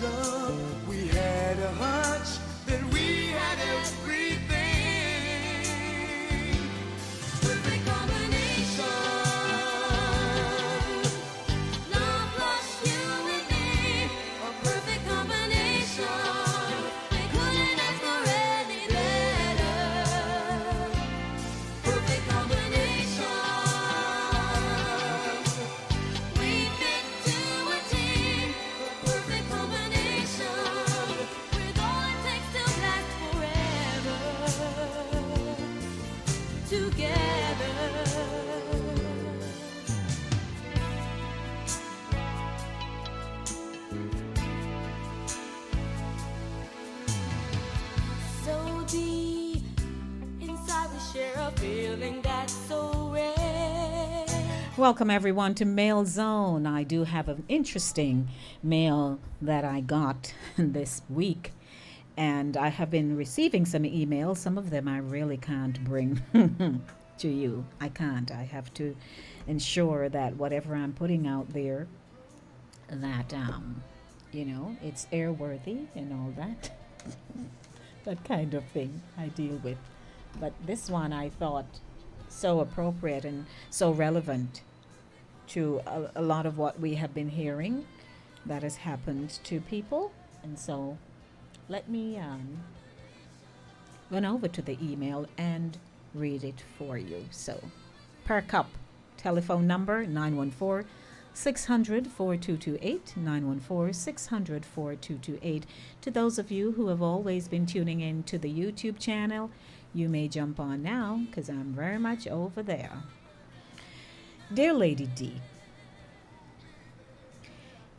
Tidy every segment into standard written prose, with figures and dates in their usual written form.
jump. We had a hunch that we had everything. Perfect combination. Love plus you and me. A perfect combination. We couldn't ask for any better. Perfect combination. We fit to a team. A perfect combination. With all it takes to last forever. Together. So deep inside we share a feeling that's so rare. Welcome everyone to Mail Zone. I do have an interesting mail that I got this week, and I have been receiving some emails. Some of them I really can't bring to you. I can't. I have to ensure that whatever I'm putting out there, that it's airworthy and all that. That kind of thing I deal with. But this one I thought so appropriate and so relevant to a lot of what we have been hearing that has happened to people. And so let me run over to the email and read it for you. So, per cup, telephone number 914 600 4228, 914 600 4228. To those of you who have always been tuning in to the YouTube channel, you may jump on now because I'm very much over there. Dear Lady D,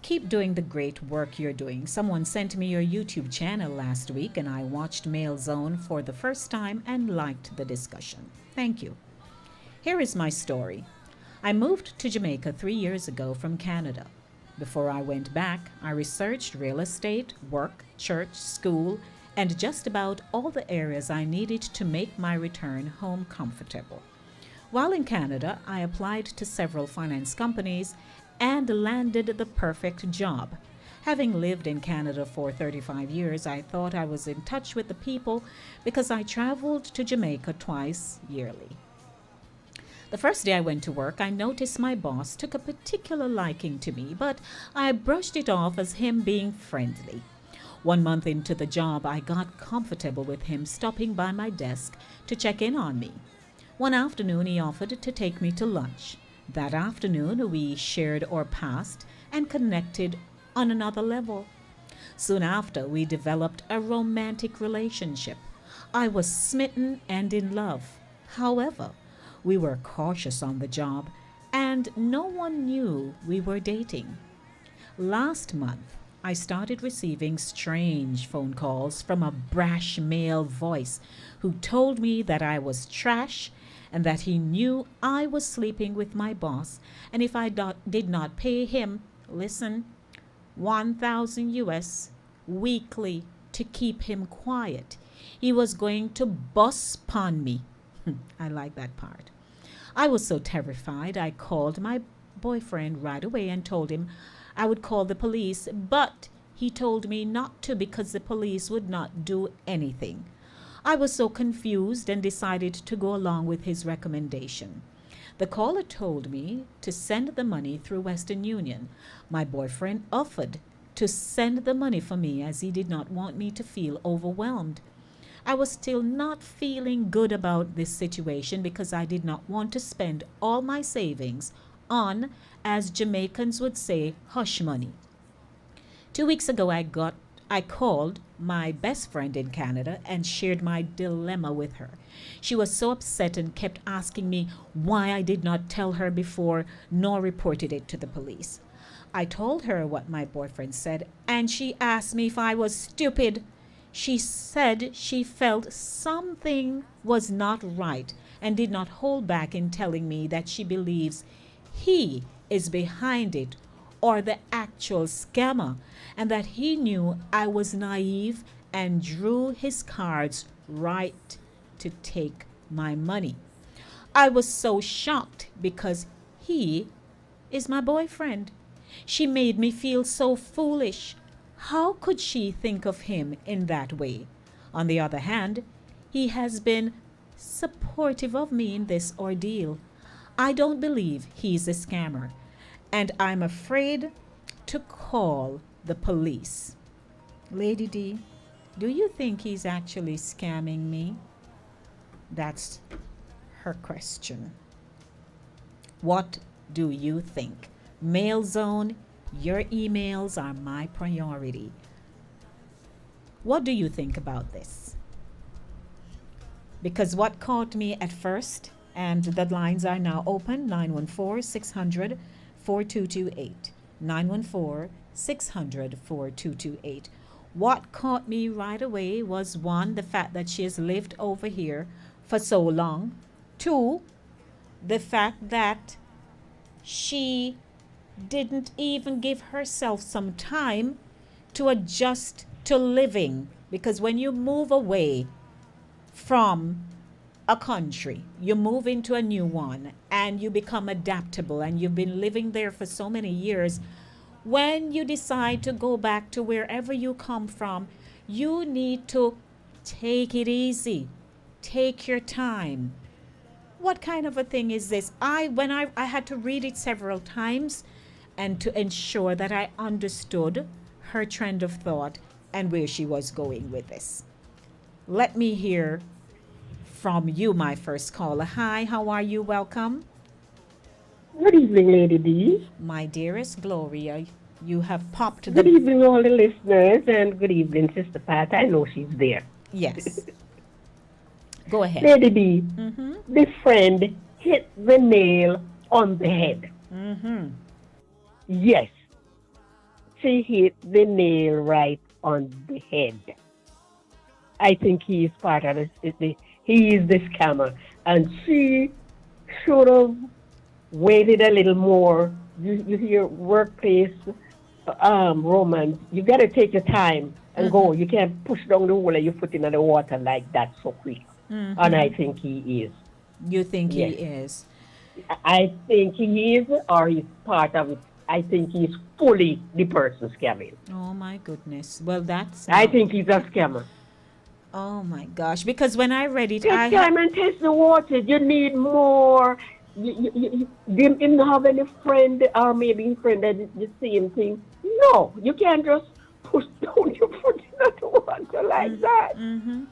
keep doing the great work you're doing. Someone sent me your YouTube channel last week and I watched Mail Zone for the first time and liked the discussion. Thank you. Here is my story. I moved to Jamaica 3 years ago from Canada. Before I went back, I researched real estate, work, church, school, and just about all the areas I needed to make my return home comfortable. While in Canada, I applied to several finance companies and landed the perfect job. Having lived in Canada for 35 years, I thought I was in touch with the people because I traveled to Jamaica twice yearly. The first day I went to work, I noticed my boss took a particular liking to me, but I brushed it off as him being friendly. 1 month into the job, I got comfortable with him stopping by my desk to check in on me. One afternoon, he offered to take me to lunch. That afternoon, we shared our past and connected on another level. Soon after, we developed a romantic relationship. I was smitten and in love. However, we were cautious on the job, and no one knew we were dating. Last month, I started receiving strange phone calls from a brash male voice who told me that I was trash and that he knew I was sleeping with my boss, and if I did not pay him, listen, 1,000 US weekly to keep him quiet, he was going to bust upon me. I like that part. I was so terrified, I called my boyfriend right away and told him I would call the police, but he told me not to because the police would not do anything. I was so confused and decided to go along with his recommendation. The caller told me to send the money through Western Union. My boyfriend offered to send the money for me as he did not want me to feel overwhelmed. I was still not feeling good about this situation because I did not want to spend all my savings on, as Jamaicans would say, hush money. 2 weeks ago, I called my best friend in Canada and shared my dilemma with her. She was so upset and kept asking me why I did not tell her before nor reported it to the police. I told her what my boyfriend said, and she asked me if I was stupid. She said she felt something was not right and did not hold back in telling me that she believes he is behind it or the actual scammer, and that he knew I was naive and drew his cards right to take my money. I was so shocked because he is my boyfriend. She made me feel so foolish. How could she think of him in that way? On the other hand, he has been supportive of me in this ordeal. I don't believe he's a scammer, and I'm afraid to call the police. Lady D, do you think he's actually scamming me? That's her question. What do you think? Mail Zone, your emails are my priority. What do you think about this? Because what caught me at first, and the lines are now open, 914 600 4228. 914 600 4228. What caught me right away was one, the fact that she has lived over here for so long. Two, the fact that she didn't even give herself some time to adjust to living. Because when you move away from a country, you move into a new one and you become adaptable and you've been living there for so many years. When you decide to go back to wherever you come from, you need to take it easy, take your time. What kind of a thing is this? I had to read it several times and to ensure that I understood her trend of thought and where she was going with this. Let me hear from you, my first caller. Hi, how are you? Welcome. Good evening, Lady D. My dearest Gloria, you have popped Good the. evening, all the listeners, and good evening, Sister Pat. I know she's there. Yes. Go ahead. Lady D, Mm-hmm. this friend hit the nail on the head. Mm-hmm. Yes, she hit the nail right on the head. I think he is part of this. He is the scammer, and she should have waited a little more. You hear workplace romance. You got to take your time and Mm-hmm. go. You can't push down the hole and you foot in the water like that so quick. And I Mm-hmm. think he is. You think he Yes, is? I think he is, or he's part of it. I think he's fully the person scamming. Oh my goodness. Well, that's I not. think he's a scammer. Oh my gosh. Because when I read it, You I had. scam and test the water. You need more. You didn't have any friend or maybe friend that did the same thing. No, you can't just push down your foot in the water like that. Mm-hmm.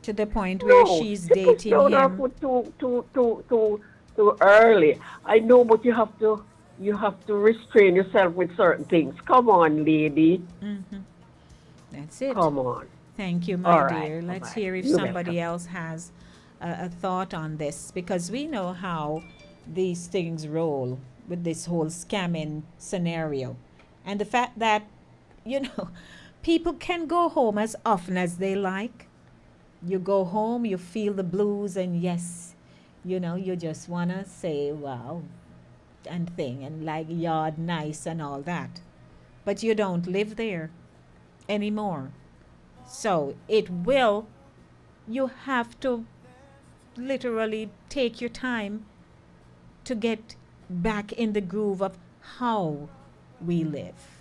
To the point where No, she's she pushed dating down her him. foot too early. I know, but you have to restrain yourself with certain things. Come on, lady. Mm-hmm. That's it. Come on. Thank you, my All right. dear. Bye Let's bye. hear if You're welcome. somebody else has a thought on this because we know how these things roll with this whole scamming scenario. And the fact that, you know, people can go home as often as they like. You go home, you feel the blues, and yes, you just want to say, wow, and thing, and like yard nice and all that. But you don't live there anymore. So you have to literally take your time to get back in the groove of how we live.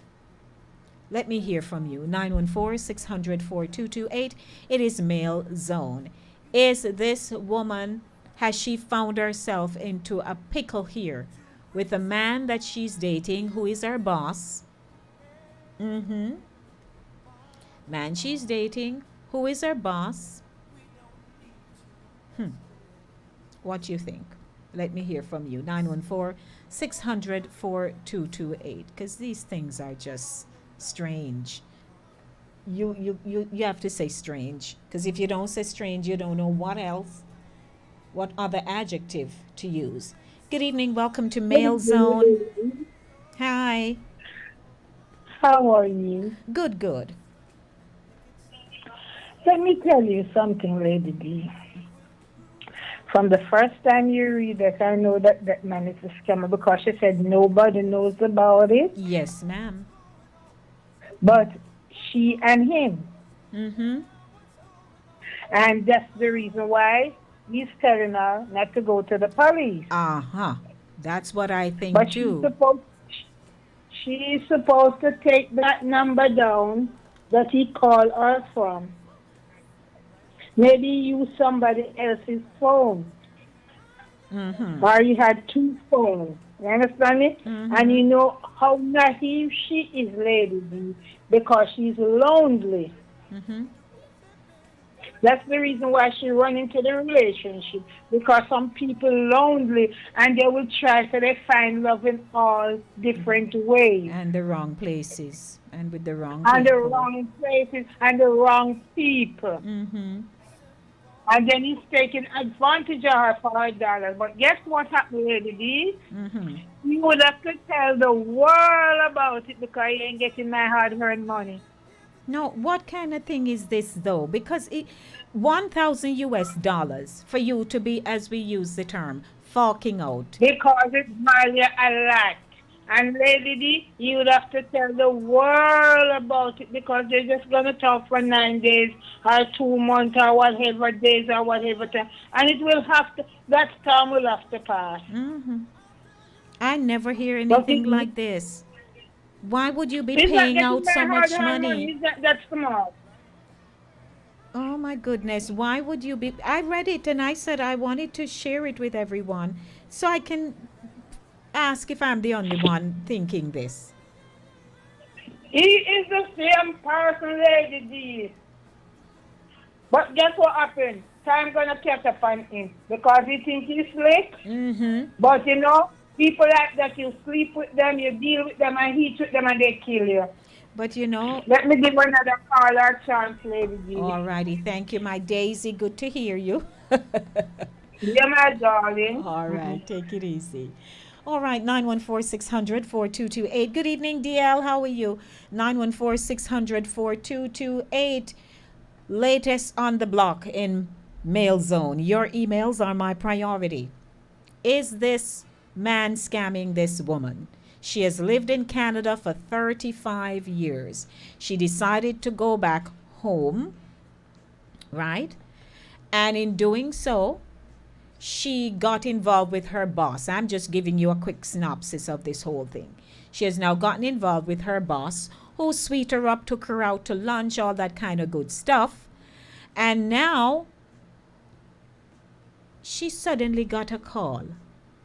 Let me hear from you. 914 600 4228. It is Mail Zone. Is this woman, has she found herself into a pickle here with a man that she's dating who is her boss? Mm-hmm. Man she's dating who is her boss? Hmm. What do you think? Let me hear from you. 914 600 4228. Because these things are just strange. You have to say strange. Because if you don't say strange, you don't know what else, what other adjective to use. Good evening. Welcome to Good Mail evening, Zone. lady. Hi. How are you? Good, good. Let me tell you something, Lady D. From the first time you read it, I know that that man is a scammer because she said nobody knows about it, Yes, ma'am. but she and him. Mm-hmm. And that's the reason why he's telling her not to go to the police. Uh-huh. That's what I think But she's too. supposed She is supposed to take that number down that he called her from. Maybe use somebody else's phone. Mm-hmm. Or he had two phones. You understand me? And Mm-hmm. you know how naive she is, Lady B, because she's lonely. Mm-hmm. That's the reason why she run into the relationship. Because some people lonely and they will try so they find love in all different ways. And the wrong places and with the wrong And the people. wrong places and the wrong people. Mm-hmm. And then he's taking advantage of her for her dollars. But guess what happened, Lady D? Mm-hmm. You would have to tell the world about it because you ain't getting my hard-earned money. No, what kind of thing is this though? Because 1,000 US dollars for you to be, as we use the term, forking out. Because it's value a lot. And Lady D, you would have to tell the world about it because they're just going to talk for 9 days or 2 months or whatever days or whatever time. And it will have to, that storm will have to pass. Mm-hmm. I never hear But anything like this. Why would you be it's not paying getting out my so much hard-earned money. money? It's not that smart. Oh my goodness, why would you be? I read it and I said I wanted to share it with everyone so I can ask if I'm the only one thinking this. He is the same person, Lady D. But guess what happened? Time gonna catch up on him because he think he's slick. Mm-hmm. But you know, people like that, you sleep with them, you deal with them, and eat with them, and they kill you. But you know, Let me give another call or chance, Lady G. alrighty, thank you, my Daisy. Good to hear you. Yeah, my darling. All right, take it easy. All right, 914-600-4228. Good evening, DL. How are you? 914-600-4228. Latest on the block in Mail Zone. Your emails are my priority. Is this man scamming this woman? She has lived in Canada for 35 years. She decided to go back home, right? And in doing so, she got involved with her boss. I'm just giving you a quick synopsis of this whole thing. She has now gotten involved with her boss, who sweet her up, took her out to lunch, all that kind of good stuff. And now she suddenly got a call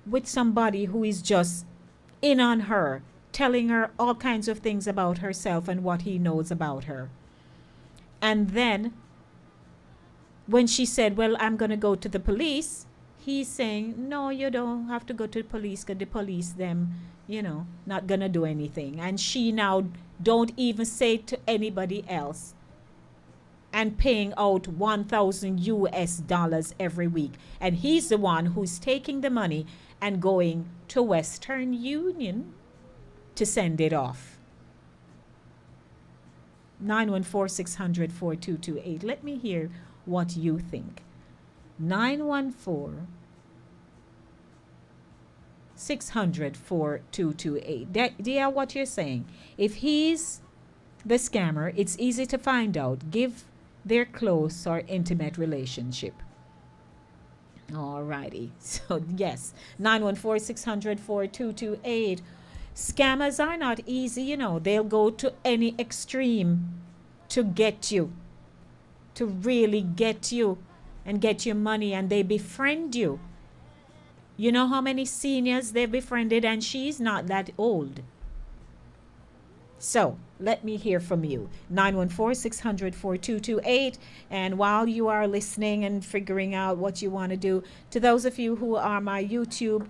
with somebody who is just in on her, telling her all kinds of things about herself and what he knows about her. And then when she said, well, I'm going to go to the police, he's saying, no, you don't have to go to the police because the police, them, not going to do anything. And she now don't even say to anybody else and paying out 1,000 US dollars every week. And he's the one who's taking the money and going to Western Union to send it off. 914-600-4228. Let me hear what you think. 914-600-4228. Dia, what you're saying. If he's the scammer, it's easy to find out. Give their close or intimate relationship. Alrighty. So yes, 914-600-4228. Scammers are not easy, they'll go to any extreme to get you, to really get you and get your money, and they befriend you. You know how many seniors they've befriended, and she's not that old. So let me hear from you. 914-600-4228. And while you are listening and figuring out what you want to do, to those of you who are my YouTube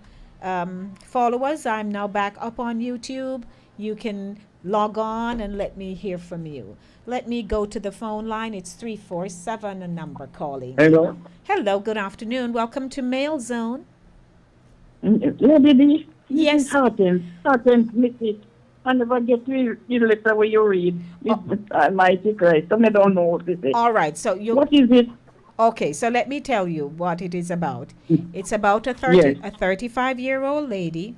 followers, I'm now back up on YouTube. You can log on and let me hear from you. Let me go to the phone line. It's 347, a number calling. Hello. Hello, good afternoon. Welcome to Mail Zone. Lady D, Yes. Hearten, miss it. I never get to the letter where you read. It's Almighty Christ. I don't know what this is. All right, so you. What is it? Okay, so let me tell you what it is about. It's about a Yes. 35-year-old lady.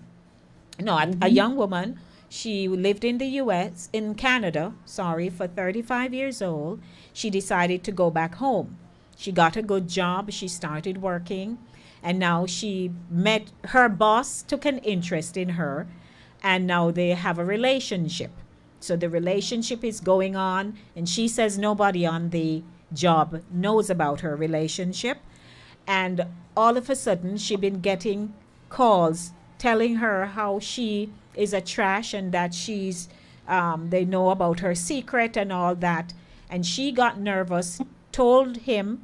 No, a young woman. She lived in the U.S., in Canada, for 35 years old. She decided to go back home. She got a good job. She started working. And now she met her boss, took an interest in her. and now they have a relationship. So the relationship is going on, and she says nobody on the job knows about her relationship. And all of a sudden, she's been getting calls telling her how she is a trash and that they know about her secret and all that. And she got nervous, told him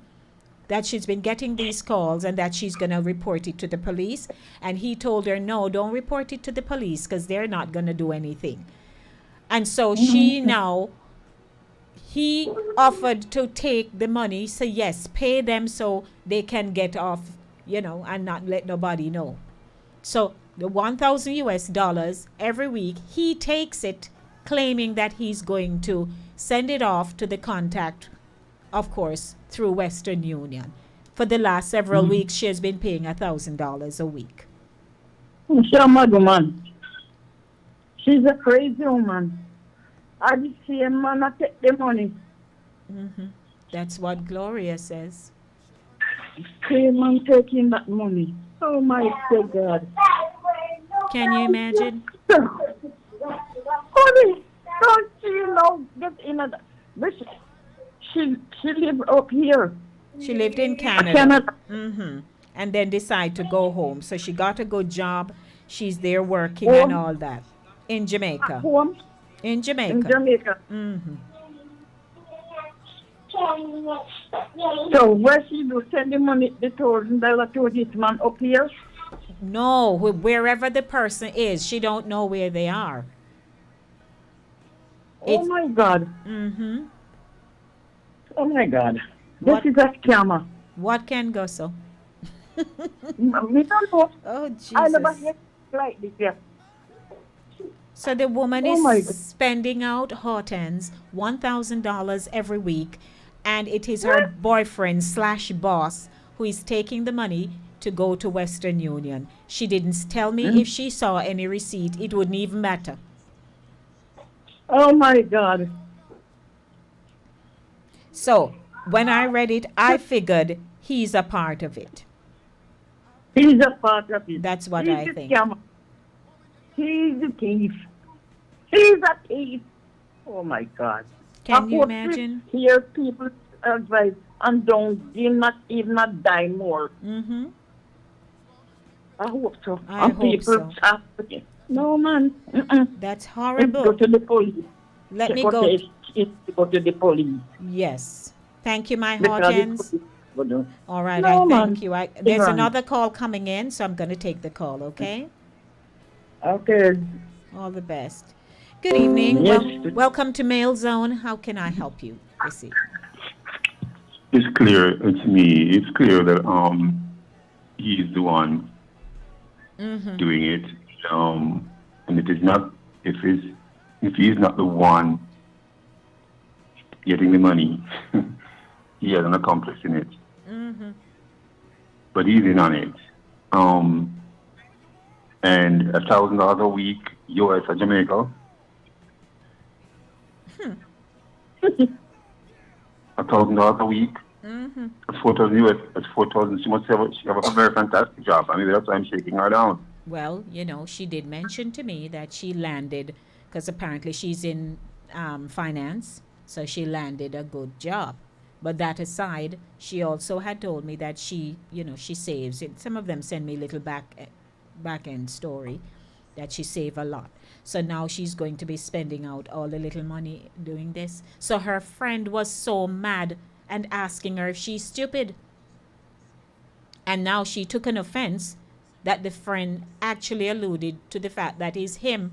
that she's been getting these calls and that she's going to report it to the police. And he told her, no, don't report it to the police because they're not going to do anything. And so he offered to take the money. So yes, pay them so they can get off, and not let nobody know. So the $1,000 every week, he takes it, claiming that he's going to send it off to the contact, of course, through Western Union. For the last several weeks, she has been paying $1,000 a week. She's a mad woman. She's a crazy woman. I just see a man that take the money. That's what Gloria says. Same man taking that money. Oh my God. Can you imagine? Honey, don't you know, get in a... She lived up here. She lived in Canada. And then decide to go home. So she got a good job. She's there working and all that. In Jamaica. Home? In Jamaica. In Jamaica. So where she do send the money, the $1,000 to this man up here? No, wherever the person is, she don't know where they are. Oh my God. Oh my God. This is a scammer. What can go so? Me don't know. Oh, Jesus. I never hear like this yet. So the woman Oh my is God. spending out hot ends $1,000 every week, and it is her boyfriend / boss who is taking the money to go to Western Union. She didn't tell me if she saw any receipt. It wouldn't even matter. Oh my God. So when I read it, I figured he's a part of it. He's a part of it. That's what He's I a think. Scammer. He's a thief. He's a thief. Oh my God. Can you imagine? Hear people's advice and don't do not even a dime more. I hope so. I and hope people so. Have to, no man. That's Let's go horrible. to the police. Let me Check go. out go to the police. Yes. Thank you, my Because Hawkins. the police will do. All right, No, I thank man. you. There's Right. another call coming in, so I'm going to take the call, okay? Okay. All the best. Good evening. Yes. Welcome to Mail Zone. How can I help you this evening? It's clear to me. It's clear that he's the one doing it. And it is not if he's not the one getting the money, he has an accomplice in it. But he's in on it. And $1,000 a week, US or Jamaica. $1,000 a week. That's 4,000 US. That's 4,000. She have a very fantastic job. I mean, that's why I'm shaking her down. Well, she did mention to me that she landed, because apparently she's in finance, so she landed a good job. But that aside, she also had told me that she saves it. Some of them send me little back end story that she save a lot. So now she's going to be spending out all the little money doing this. So her friend was so mad and asking her if she's stupid. And now she took an offense that the friend actually alluded to the fact that it's him.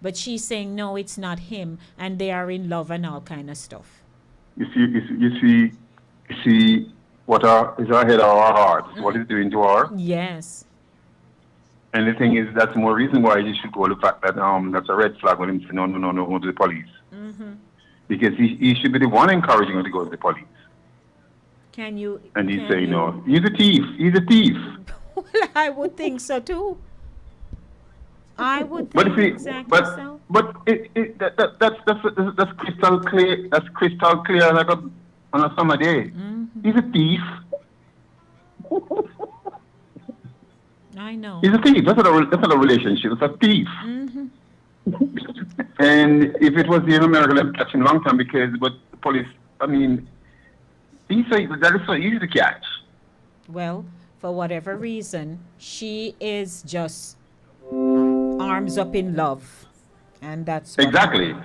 But she's saying, no, it's not him. And they are in love and all kind of stuff. You see what is our head or our heart, what it's doing to her. Yes. And the thing is, that's more reason why you should go the fact that that's a red flag when him say, no, go to the police. Because he should be the one encouraging her to go to the police. Can you? And he's can saying, you- no, he's a thief. Well, I would think so too. I would But think see, exactly so. that's crystal clear. That's crystal clear like on a summer day. He's a thief. I know. He's a thief. That's not a relationship. It's a thief. And if it was here in America, they'd catch him a long time but the police, I mean, that is so easy to catch. Well, for whatever reason, she is just arms up in love. And that's what Exactly.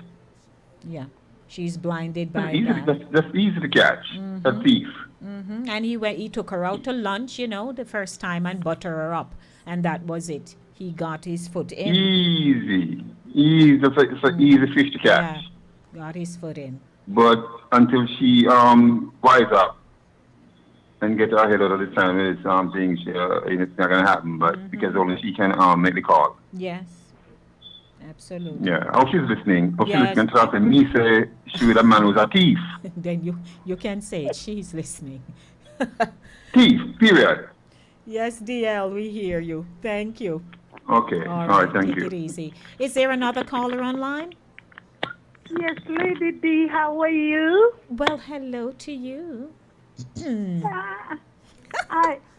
yeah. She's blinded That's by easy, that. that's easy to catch. A thief. And he took her out to lunch, the first time and butter her up. And that was it. He got his foot in. Easy. Easy. It's an easy fish to Yeah. catch. Got his foot in. But until she wise up and get her head out of the time, it's not going to happen. But because only she can make the call. Yes. Absolutely. Yeah. How she's listening. How she's Yes. listening to that and me say she with a man who's a thief. Then you can say it. She's listening. Thief. Period. Yes, DL, we hear you. Thank you. Okay. All All right, right. Thank take you. it easy. Is there another caller online? Yes, Lady D, how are you? Well, hello to you.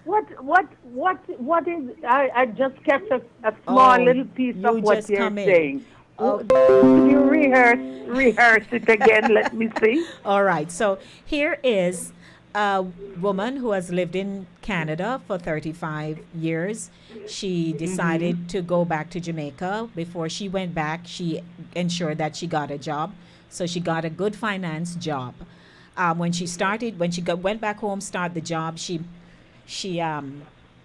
What is, I just kept a small Oh, little piece you of what just you're come in. saying. Oh. Could you rehearse it again? Let me see. All right. So here is a woman who has lived in Canada for 35 years. She decided to go back to Jamaica. Before she went back, she ensured that she got a job. So she got a good finance job. When she went back home, start the job, she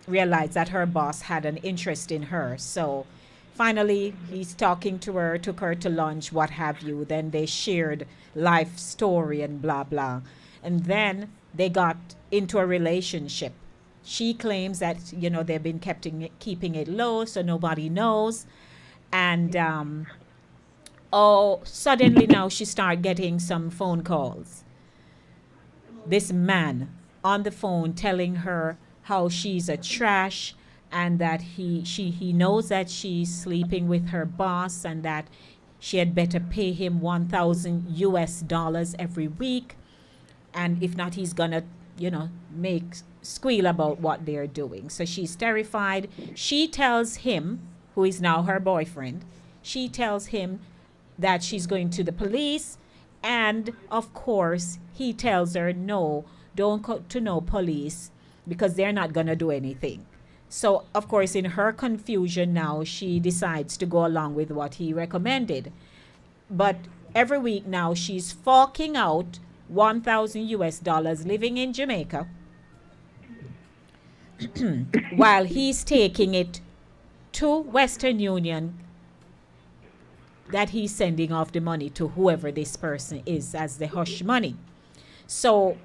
realized that her boss had an interest in her. So finally, he's talking to her, took her to lunch, what have you. Then they shared life story and blah, blah. And then they got into a relationship. She claims that, they've been keeping it low so nobody knows. And, suddenly now she started getting some phone calls. This man on the phone telling her how she's a trash and that he knows that she's sleeping with her boss and that she had better pay him $1,000 every week. And if not, he's gonna, make squeal about what they're doing. So she's terrified. She tells him, who is now her boyfriend, she tells him that she's going to the police. And of course, he tells her, no, don't go to no police because they're not going to do anything. So, of course, in her confusion now, she decides to go along with what he recommended. But every week now, she's forking out $1,000 living in Jamaica while he's taking it to Western Union that he's sending off the money to whoever this person is as the hush money. So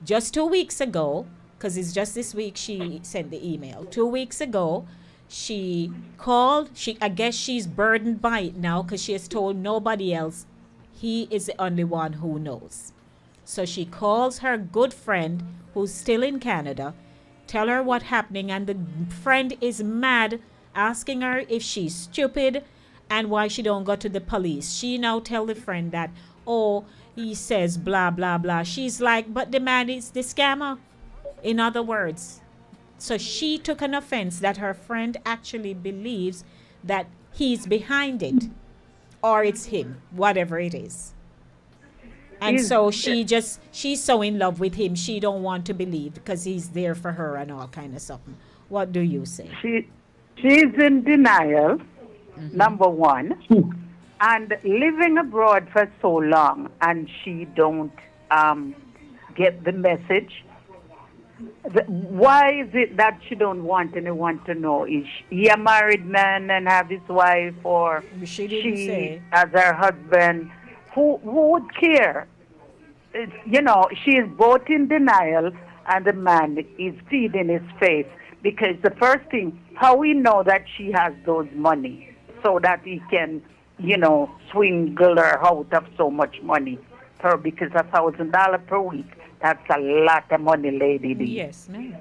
just 2 weeks ago, because it's just this week she sent the email. 2 weeks ago, she called. I guess she's burdened by it now because she has told nobody else. He is the only one who knows. So she calls her good friend who's still in Canada, tell her what's happening, and the friend is mad, asking her if she's stupid and why she don't go to the police. She now tell the friend that, he says blah, blah, blah. She's like, but the man is the scammer. In other words, so she took an offense that her friend actually believes that he's behind it or it's him, whatever it is. And so she's so in love with him, she don't want to believe because he's there for her and all kind of something. What do you say? She's in denial, number one, and living abroad for so long, and she don't get the message. Why is it that she don't want anyone to know? Is he a married man and have his wife, or She didn't say. as her husband? Who would care? She is both in denial, and the man is feeding his face. Because the first thing, how we know that she has those money so that he can, swindle her out of so much money. Because $1,000 per week, that's a lot of money, Lady D. Yes, ma'am.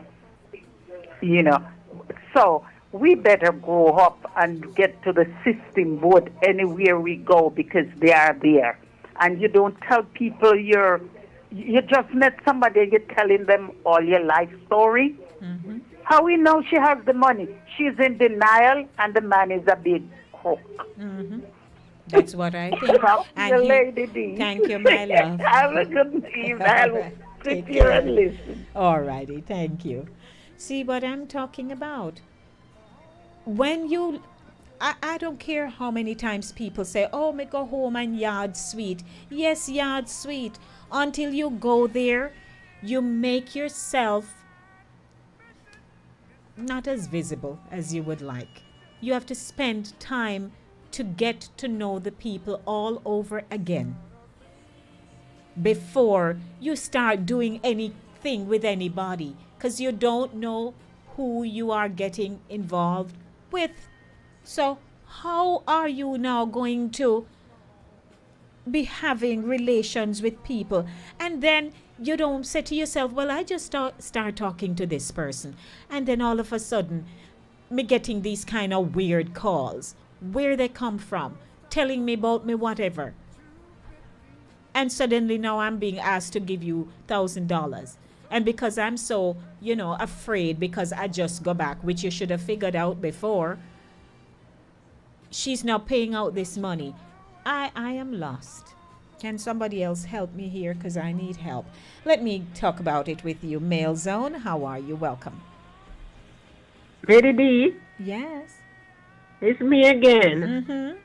So we better grow up and get to the system board anywhere we go because they are there. And you don't tell people you just met somebody, you're telling them all your life story. Mm-hmm. How we know she has the money? She's in denial and the man is a big crook. Mm-hmm. That's what I think. Talk to And you, he, Lady D. thank you, my love. Have a good evening. All I'll right. sit Take here and care. listen. All righty, thank you. See what I'm talking about? When you, I don't care how many times people say, oh, me go home and yard sweet. Yes, yard sweet. Until you go there, you make yourself not as visible as you would like. You have to spend time to get to know the people all over again before you start doing anything with anybody, because you don't know who you are getting involved with. So, how are you now going to be having relations with people, and then you don't say to yourself, well, I just start talking to this person, and then all of a sudden me getting these kind of weird calls, where they come from, telling me about me whatever, and suddenly now I'm being asked to give you $1,000, and because I'm so afraid, because I just go back, which you should have figured out before, she's now paying out this money. I am lost. Can somebody else help me here? Because I need help. Let me talk about it with you. Mail Zone, how are you? Welcome. Lady D, Yes. it's me again. Mm-hmm.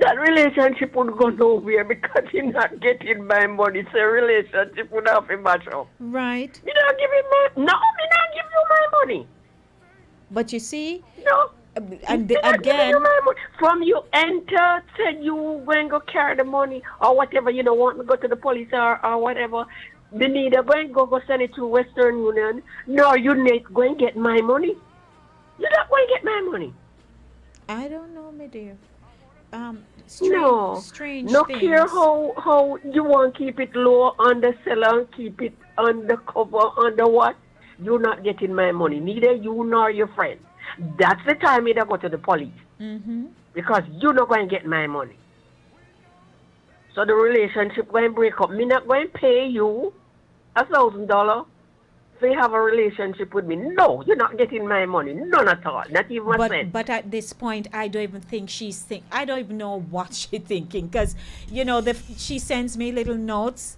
That relationship would go nowhere because he's not getting my money. So relationship would have to match up. Right. Me not give him my, no, me not give you my money. But you see, No. and Me not give again, you my money. From you enter, said you going to go carry the money or whatever, want me go to the police or whatever. The neither going to go send it to Western Union. No, you not going to get my money. You're not going to get my money. I don't know, my dear. No, Strange no things. care how you want to keep it low on the seller and keep it on the cover, under what? You're not getting my money, neither you nor your friend. That's the time you go to the police. Mm-hmm. Because you're not going to get my money. So the relationship going to break up. Me not going to pay you $1,000 so you have a relationship with me. No, you're not getting my money. None at all. Not even a cent. But at this point, I don't even think I don't even know what she's thinking, because she sends me little notes,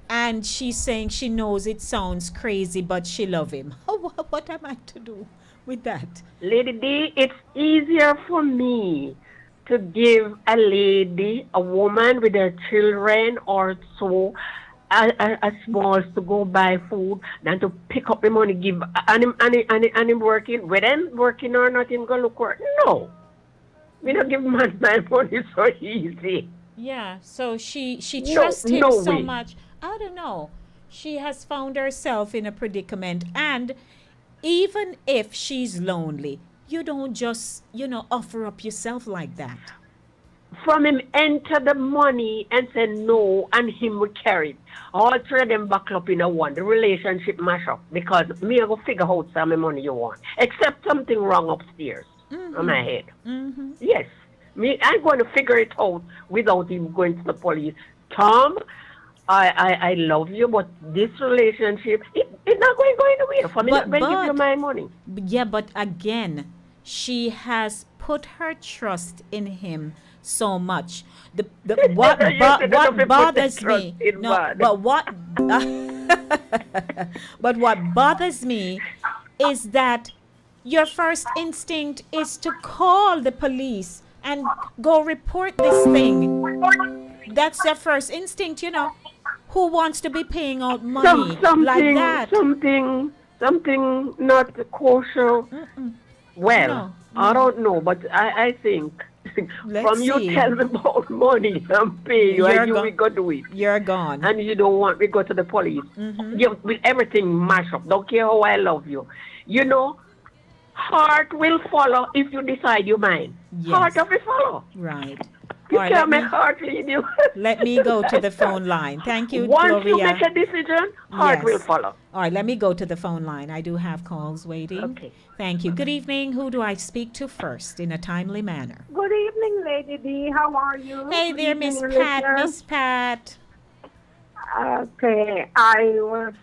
and she's saying she knows it sounds crazy, but she love him. What am I to do with that? Lady D, it's easier for me to give a lady, a woman with her children or so, a smalls to go buy food than to pick up the money, give, and him working, whether him working or not, him go look work. No. We don't give man my money so easy. Yeah, so she No, trusts him no so way. much. I don't know. She has found herself in a predicament, and even if she's lonely, you don't just, offer up yourself like that. From him enter the money and say no, and him will carry it. All three of them buckle up in a one. The relationship mash up because me I go figure out some of the money you want. Except something wrong upstairs on my head. Mm-hmm. Yes. I'm going to figure it out without him going to the police. Tom, I love you, but this relationship, it's not going to go anywhere. For me, not going to give you my money. Yeah, but again, she has put her trust in him so much. What You said that if you put bothers the trust me, in no, man. but what bothers me is that your first instinct is to call the police and go report this thing. That's your first instinct, Who wants to be paying out money like that? Something not kosher. Well, No. I don't know, but I think Let's from you see. tell me about money and pay you, You're and you go- we go do it. You're gone. And you don't want me go to the police. You, with everything mash up. Don't care how I love you. Heart will follow if you decide you mind. Yes. Heart of it follow. Right. You All right, can't make heart lead you. let me go to the phone line. Thank you, Once Gloria. you make a decision, heart Yes. will follow. All right, let me go to the phone line. I do have calls waiting. Okay. Thank you. Good evening. Who do I speak to first in a timely manner? Good evening, Lady D. How are you? Hey there, Miss Pat. Miss Pat. Okay, I was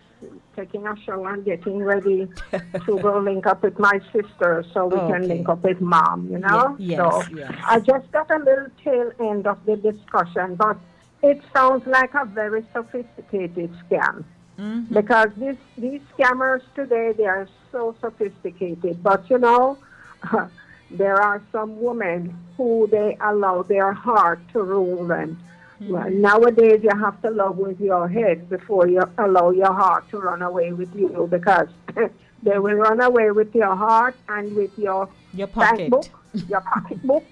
taking a shower and getting ready to go link up with my sister so we can Okay. link up with mom, you know? So Yes, yes. I just got a little tail end of the discussion, but it sounds like a very sophisticated scam. Because these scammers today, they are so sophisticated. But you know, there are some women who they allow their heart to rule them. Well, nowadays you have to love with your head before you allow your heart to run away with you because they will run away with your heart and with your Your bank book, pocket. your pocketbook,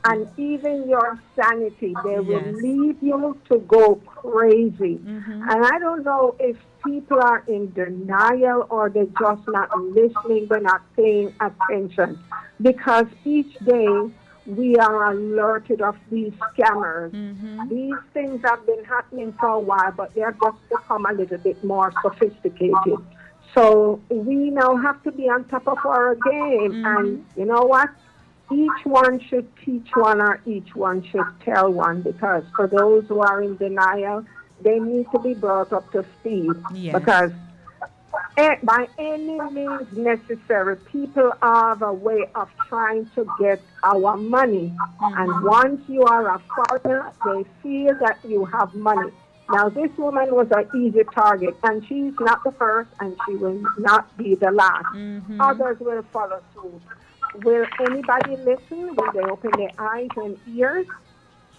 and even your sanity. They will Yes. lead you to go crazy. And I don't know if people are in denial or they're just not listening, they're not paying attention. Because each day we are alerted of these scammers. These things have been happening for a while, but they're just become a little bit more sophisticated. So we now have to be on top of our game. And you know what? Each one should teach one or each one should tell one because for those who are in denial, they need to be brought up to speed Yes. because by any means necessary, people have a way of trying to get our money. And once you are a foreigner, they feel that you have money. Now, this woman was an easy target, and she's not the first, and she will not be the last. Others will follow suit. Will anybody listen? Will they open their eyes and ears?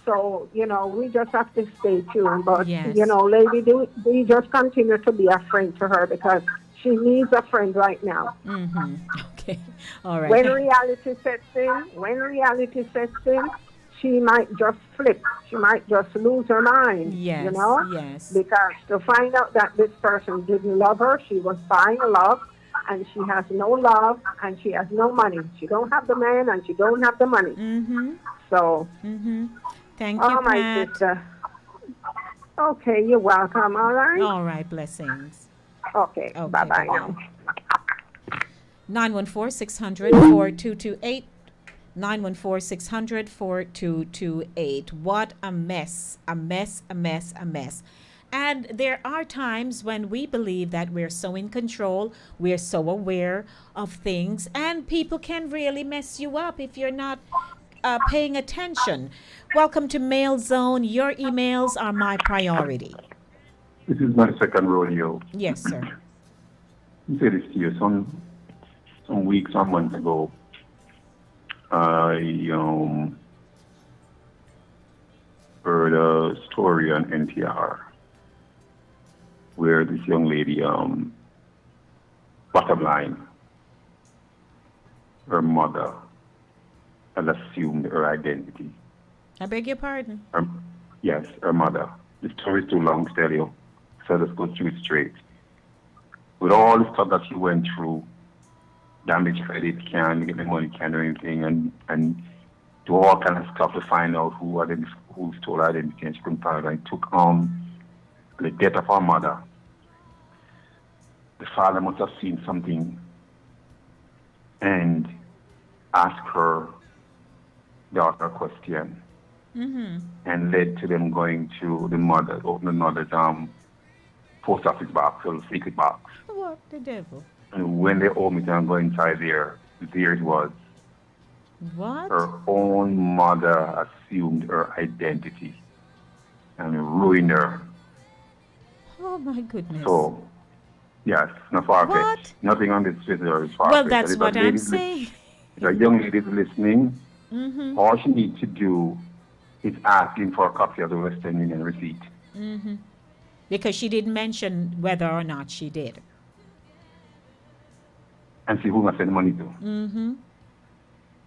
So, you know, we just have to stay tuned. But, Yes. you know, lady, do just continue to be a friend to her because she needs a friend right now. Okay. All right. When reality sets in, she might just flip. She might just lose her mind, Yes, you know? yes. Because to find out that this person didn't love her, she was buying love, and she has no love, and she has no money. She don't have the man, and she don't have the money. So, Thank you, my Pat. sister. Okay, you're welcome, all right? All right. Blessings. Okay, Okay, bye-bye bye-bye. now. 914-600-4228. 914-600-4228. What a mess. A mess, a mess, a mess. And there are times when we believe that we're so in control, we're so aware of things, and people can really mess you up if you're not paying attention. Welcome to Mail Zone. Your emails are my priority. This is my second rodeo. Yes, sir. You say this to you some weeks, some months ago. I heard a story on NPR where this young lady, bottom line, her mother had assumed her identity. I beg your pardon. Yes, her mother. The story is too long to tell you, so let's go through it straight. With all the stuff that she went through, damage credit, can't get the money, can't do anything, and do all kind of stuff to find out who stole her identity, and she couldn't find it. And it took the death of her mother. The father must have seen something and asked her daughter a question, and led to them going to the mother, open the mother's post office box or secret box. What the devil? And when they opened it and go inside there it was. What? Her own mother assumed her identity and ruined her. Oh my goodness. So, yes, not What? far-fetched. Nothing on this Twitter is far-fetched. Well, And that's if a what I'm lady's saying. If a young lady is listening, all she needs to do is asking for a copy of the Western Union receipt. Because she didn't mention whether or not she did. And see who must send money to.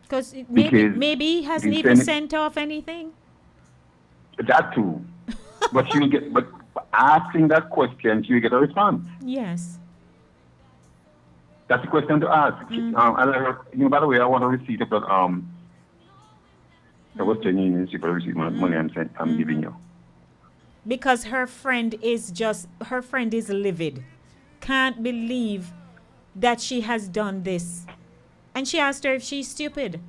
Because Because maybe he hasn't you even send- sent off anything. That too. But asking that question, she will get a response. Yes. That's the question to ask. By the way, I want a receipt of that the Western Union receipt money I'm giving you. Because her friend is livid. Can't believe that she has done this. And she asked her if she's stupid.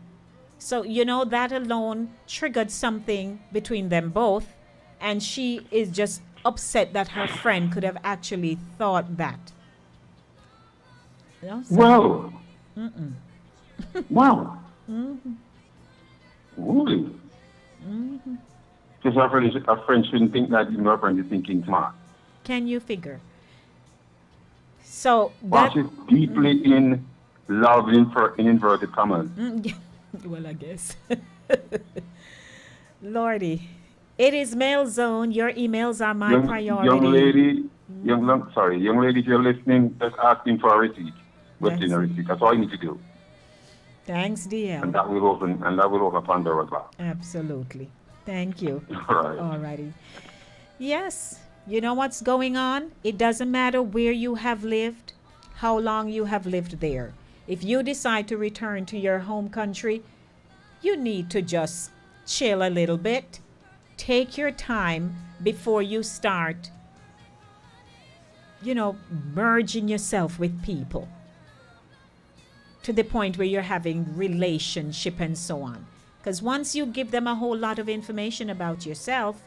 So, that alone triggered something between them both. And she is just upset that her friend could have actually thought that. You know, so, Well, wow. Really? Because our friend shouldn't think that even our friend is thinking smart. can you figure? So Wow, that, she's deeply in love in inverted commas. well, I guess. Lordy. It is mail zone. Your emails are my Young priority. lady, young lady, if you're listening, just ask him for a receipt. What's in That's a receipt? That's all you need to do, thanks, and DL. that will open Pandora's box. Absolutely. Thank you. All right. Alrighty. Yes. You know what's going on? It doesn't matter where you have lived, how long you have lived there. If you decide to return to your home country, you need to just chill a little bit. Take your time before you start, merging yourself with people to the point where you're having relationship and so on. Because once you give them a whole lot of information about yourself,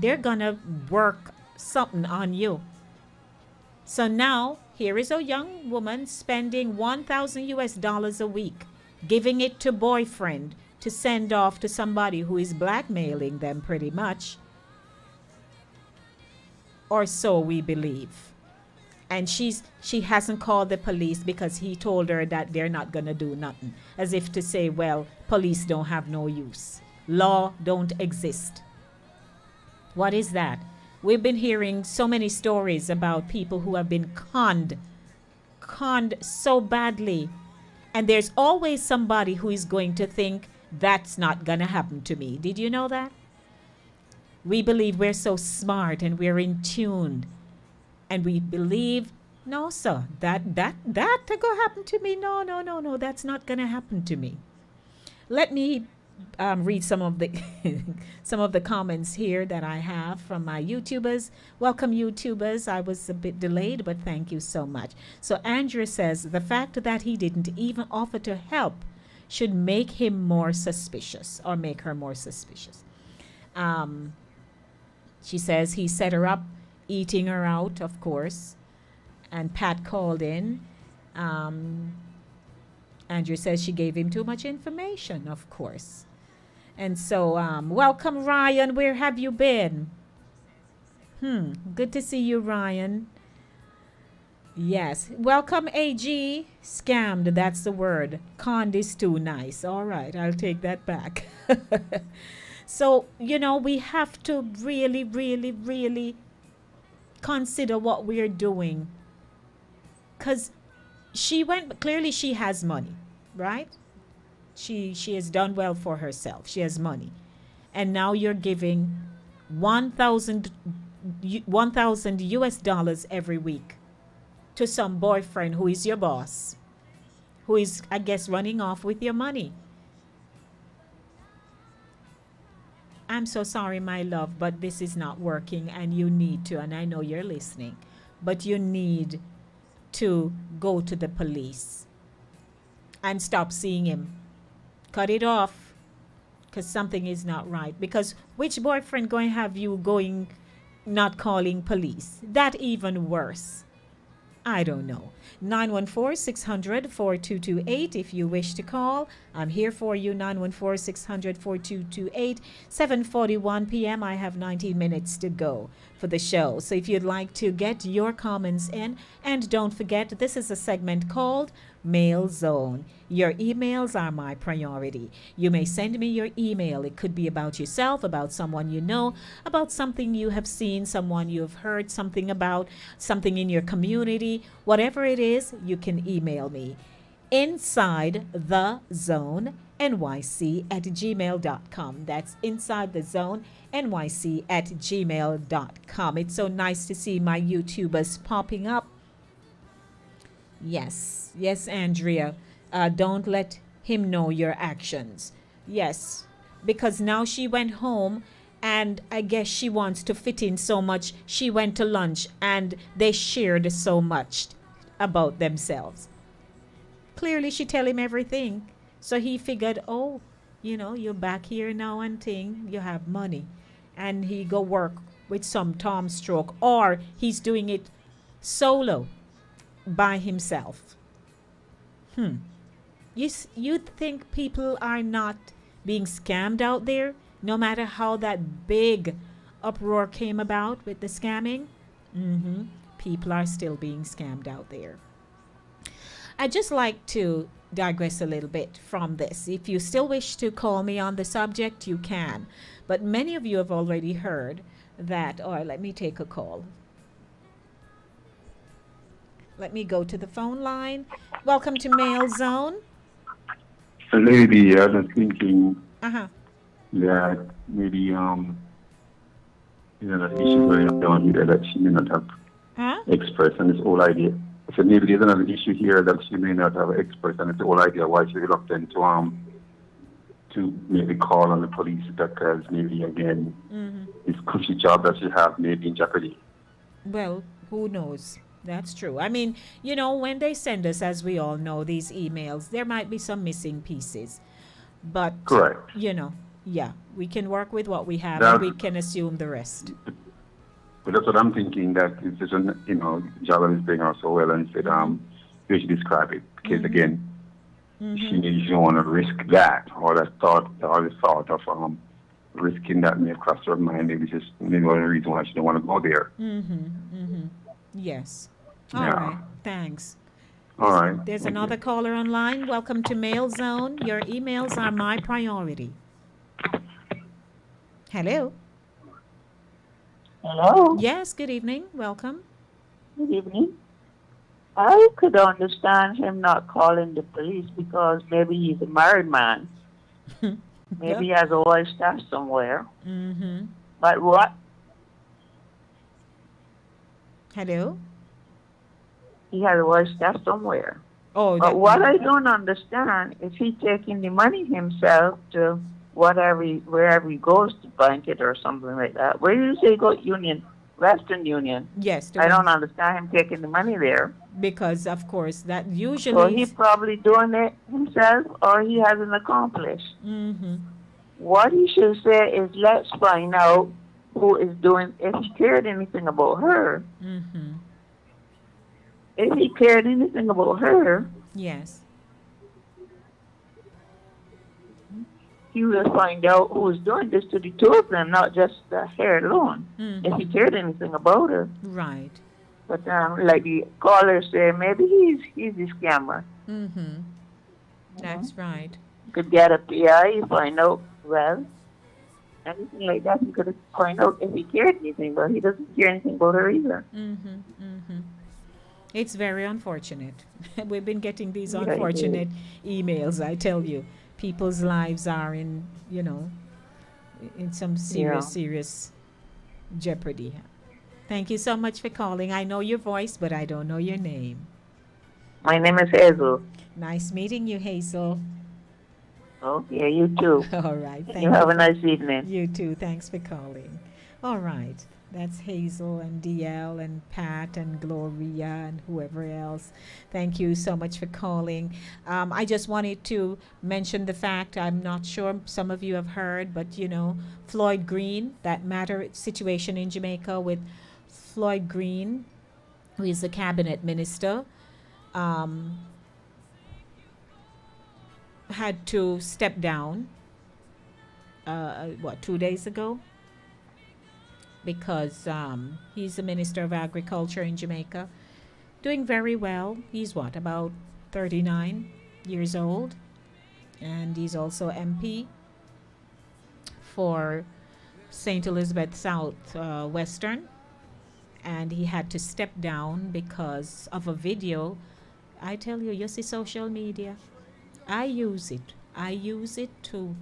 they're gonna work something on you. So now here is a young woman spending 1,000 US dollars a week, giving it to boyfriend to send off to somebody who is blackmailing them pretty much, or so we believe. And she hasn't called the police because he told her that they're not gonna do nothing, as if to say, well, police don't have no use, law don't exist. What is that? We've been hearing so many stories about people who have been conned so badly, and there's always somebody who is going to think that's not gonna happen to me. Did you know that? We believe we're so smart and we're in tune, and we believe, no, sir, that go happen to me. No, that's not gonna happen to me. Let me read some of the some of the comments here that I have from my YouTubers. Welcome, YouTubers. I was a bit delayed, but thank you so much. So Andrea says the fact that he didn't even offer to help should make him more suspicious, or make her more suspicious. She says he set her up, eating her out, of course. And Pat called in. Andrew says she gave him too much information, of course. And so, welcome, Ryan. Where have you been? Good to see you, Ryan. Yes. Welcome, AG. Scammed, that's the word. Conned is too nice. All right, I'll take that back. So, we have to really, really, really consider what we're doing. Because clearly she has money, right? She has done well for herself. She has money. And now you're giving 1,000 US dollars every week to some boyfriend who is your boss, who is, I guess, running off with your money. I'm so sorry, my love, but this is not working, and you need to, and I know you're listening, but you need to go to the police and stop seeing him. Cut it off, because something is not right. Because which boyfriend going to have you not calling police? That even worse. I don't know. 914-600-4228 if you wish to call. I'm here for you. 914-600-4228. 7:41 p.m. I have 19 minutes to go for the show. So if you'd like to get your comments in, and don't forget, this is a segment called Mail Zone. Your emails are my priority. You may send me your email. It could be about yourself, about someone you know, about something you have seen, someone you have heard something about, something in your community. Whatever it is, you can email me. Inside the Zone NYC@gmail.com. That's Inside the Zone NYC@gmail.com. It's so nice to see my YouTubers popping up. Yes, Andrea. Don't let him know your actions. Yes, because now she went home, and I guess she wants to fit in so much. She went to lunch and they shared so much about themselves. Clearly she tell him everything. So he figured, oh, you're back here now and thing, you have money. And he go work with some Tom stroke, or he's doing it solo by himself. You think people are not being scammed out there, no matter how that big uproar came about with the scamming? People are still being scammed out there. I'd just like to digress a little bit from this. If you still wish to call me on the subject, you can. But many of you have already heard that. Oh, let me take a call. Let me go to the phone line. Welcome to Mail Zone. Lady, I was thinking Uh-huh. that maybe that issue going on here that she may not have Huh? expressed on this whole idea. So maybe there's another issue here that she may not have expressed on this whole idea why she's reluctant to maybe call on the police because maybe again this cushy job that she have may be in jeopardy. Well, who knows? That's true. I mean, when they send us, as we all know, these emails, there might be some missing pieces. But, Correct. yeah, we can work with what we have That- and we can assume the rest. But that's what I'm thinking, that it's just job is doing her so well, and said you should describe it because again she don't want to risk that or the thought of risking that may have crossed her mind. Maybe just maybe one reason why she don't want to go there. Yes. All Yeah. right. Thanks. All right. There's Thank another you. caller online. Welcome to Mail Zone. Your emails are my priority. Hello. Hello, Yes, good evening. Welcome. good evening. I could understand him not calling the police because maybe he's a married man. Maybe he has a wife stashed somewhere. Mm-hmm. But what? Hello. He has a wife stashed somewhere. Oh, But what I don't understand is he taking the money himself to wherever he goes to bank it or something like that. Where do you say go? Union, Western Union. yes, I don't understand him taking the money there. because of course that So usually. he's probably doing it himself or he has an accomplice. Mm-hmm. What he should say is, let's find out who is doing, if he cared anything about her. Mm-hmm. If he cared anything about her, Yes. he will find out who is doing this to the two of them, not just her alone. Mm. If he cared anything about her. Right. But like the caller said, maybe he's the scammer. Mm-hmm. That's right. Could get a PI, find out, well, anything like that, he could find out if he cared anything, but he doesn't care anything about her either. Mm-hmm. Mm-hmm. It's very unfortunate. We've been getting these Yeah, it unfortunate emails, I tell you. People's lives are in some serious jeopardy. Thank you so much for calling. I know your voice, but I don't know your name. My name is Hazel. Nice meeting you, Hazel. Okay, you too. All right. Thank You have a nice evening. You too. Thanks for calling. All right. That's Hazel and DL and Pat and Gloria and whoever else. Thank you so much for calling. I just wanted to mention the fact, I'm not sure some of you have heard, but Floyd Green, that situation in Jamaica with Floyd Green, who is a cabinet minister, had to step down, 2 days ago? Because he's the Minister of Agriculture in Jamaica, doing very well. He's about 39 years old, and he's also MP for St. Elizabeth South Western, and he had to step down because of a video. I tell you, you see social media. I use it to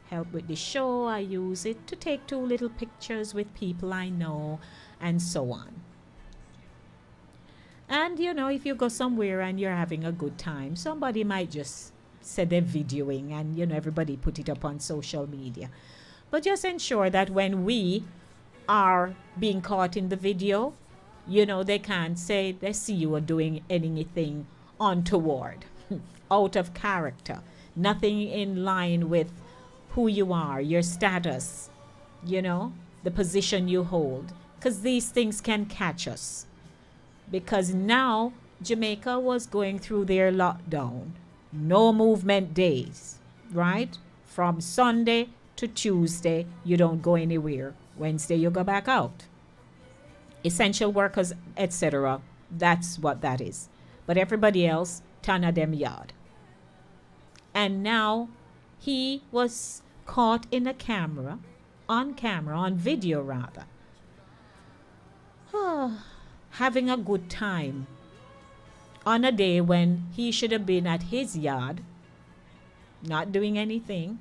help with the show. I use it to take 2 little pictures with people I know and so on. And if you go somewhere and you're having a good time, somebody might just say they're videoing and everybody put it up on social media. But just ensure that when we are being caught in the video, they can't say they see you are doing anything untoward, out of character, nothing in line with who you are, your status, the position you hold, because these things can catch us. Because now Jamaica was going through their lockdown, no movement days, right? From Sunday to Tuesday, you don't go anywhere. Wednesday, you go back out. Essential workers, etc. That's what that is. But everybody else, ton of them yard. And now he was caught in a camera, on video rather, having a good time on a day when he should have been at his yard, not doing anything,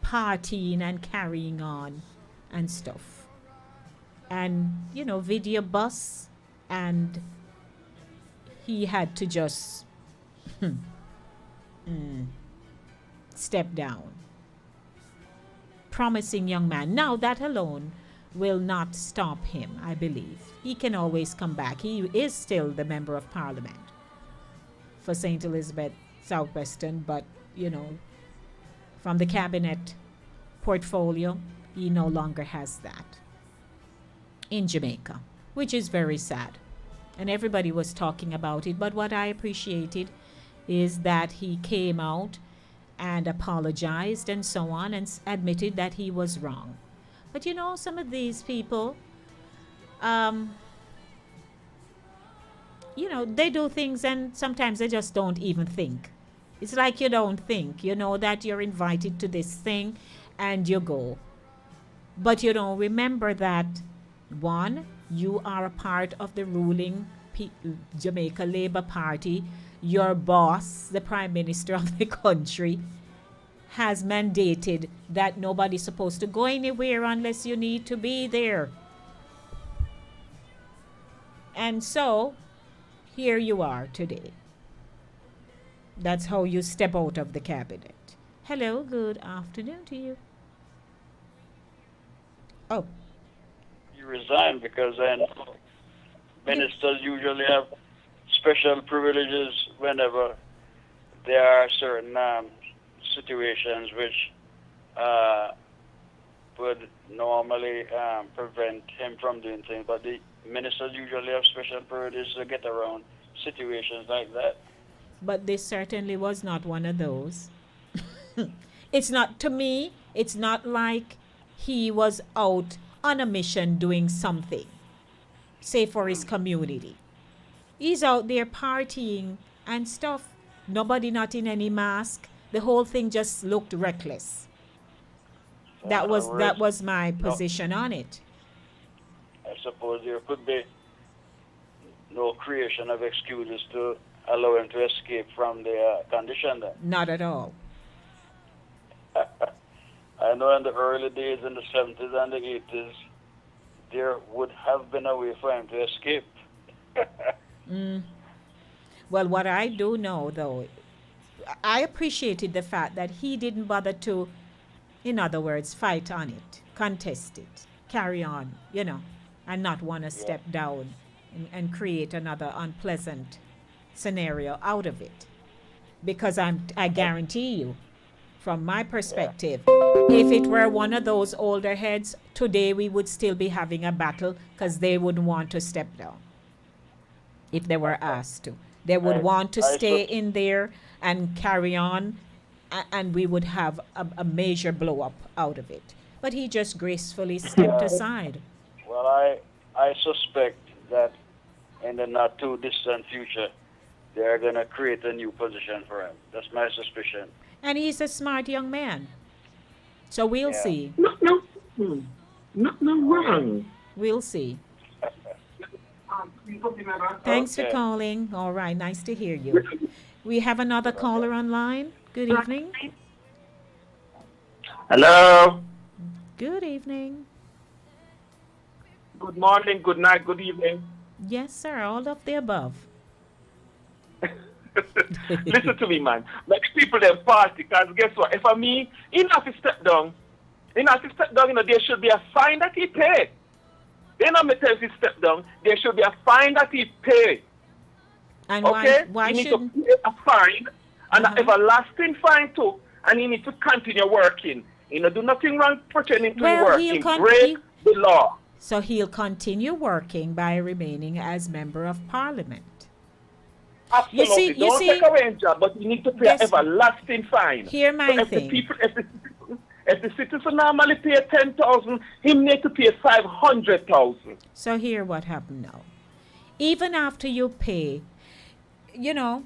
partying and carrying on and stuff. And, video bus, and he had to just step down. Promising young man. Now that alone will not stop him, I believe. He can always come back. He is still the member of parliament for St. Elizabeth Southwestern, but, from the cabinet portfolio, he no longer has that in Jamaica, which is very sad. And everybody was talking about it. But what I appreciated is that he came out and apologized and so on and admitted that he was wrong. But some of these people, they do things and sometimes they just don't even think. It's like you don't think, that you're invited to this thing and you go. But you don't remember that, one, you are a part of the ruling Jamaica Labour Party. Your boss, the Prime Minister of the country, has mandated that nobody's supposed to go anywhere unless you need to be there. And so, here you are today. That's how you step out of the cabinet. Hello, good afternoon to you. Oh. You resign because then ministers usually have special privileges whenever there are certain situations which would normally prevent him from doing things. But the ministers usually have special privileges to get around situations like that. But this certainly was not one of those. It's not, to me, it's not like he was out on a mission doing something, say for his community. He's out there partying and stuff. Nobody not in any mask. The whole thing just looked reckless. That was my position on it. I suppose there could be no creation of excuses to allow him to escape from the condition then. Not at all. I know in the early days, in the 70s and the 80s, there would have been a way for him to escape. Well, what I do know, though, I appreciated the fact that he didn't bother to, in other words, fight on it, contest it, carry on, and not want to step down and create another unpleasant scenario out of it. Because I guarantee you, from my perspective, if it were one of those older heads, today we would still be having a battle because they wouldn't want to step down if they were asked to. They would want to stay in there and carry on, and we would have a major blow up out of it. But he just gracefully stepped aside. Well, I suspect that in the not too distant future, they're going to create a new position for him. That's my suspicion. And he's a smart young man. So we'll see. Nothing wrong. We'll see. Thanks for calling. All right, nice to hear you. We have another caller online. Good evening. Hello. Good evening. Good morning, good night, good evening. Yes, sir, all of the above. Listen to me, man. Like people them party, because guess what? If I me, he not to step down. There should be a fine that he pay. Then I'm tell you step down, there should be a fine that he pay. And okay? why you need shouldn't to pay a fine, and an everlasting fine too, and he need to continue working. He no do nothing wrong pretending to Well, work. he'll He break the law. so he'll continue working by remaining as member of parliament. Absolutely. you Don't see, take away his job, but you need to pay this- an everlasting fine. Hear my So if thing. the people, if the citizen normally pay 10,000, he need to pay 500,000. So here what happened now. Even after you pay, you know,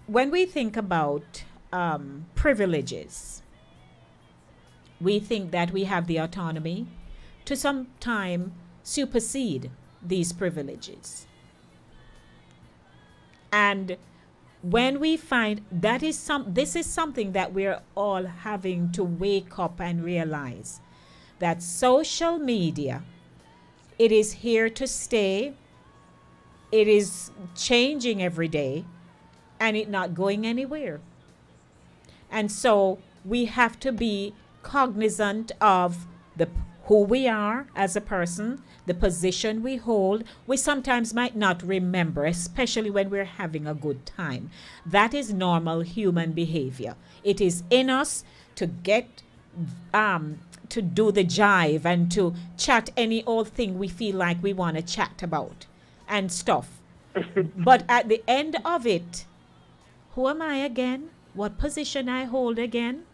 when we think about privileges, we think that we have the autonomy to sometime supersede these privileges. And when we find that this is something that we're all having to wake up and realize that social media, it is here to stay. It is changing every day and it not going anywhere. And so we have to be cognizant of who we are as a person, the position we hold. We sometimes might not remember, especially when we're having a good time. That is normal human behavior. It is in us to get to do the jive and to chat any old thing we feel like we want to chat about and stuff. But at the end of it, who am I again? What position I hold again?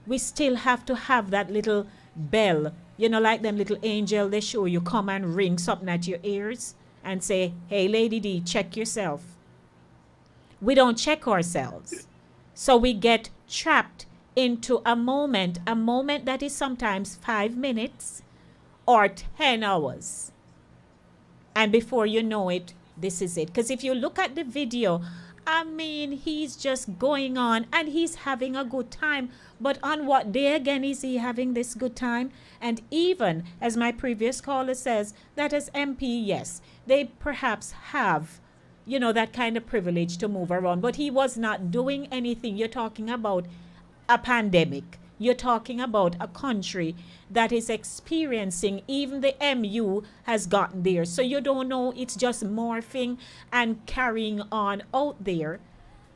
We still have to have that little bell, you know, like them little angel they show you come and ring something at your ears and say, hey, Lady D, check yourself. We don't check ourselves. So we get trapped into a moment that is sometimes 5 minutes or 10 hours. And before you know it, this is it. Because if you look at the video, I mean, he's just going on and he's having a good time. But on what day again is he having this good time? And even, as my previous caller says, that as MP, yes, they perhaps have, you know, that kind of privilege to move around. But he was not doing anything. You're talking about a pandemic. You're talking about a country that is experiencing, even the MU has gotten there. So you don't know, it's just morphing and carrying on out there.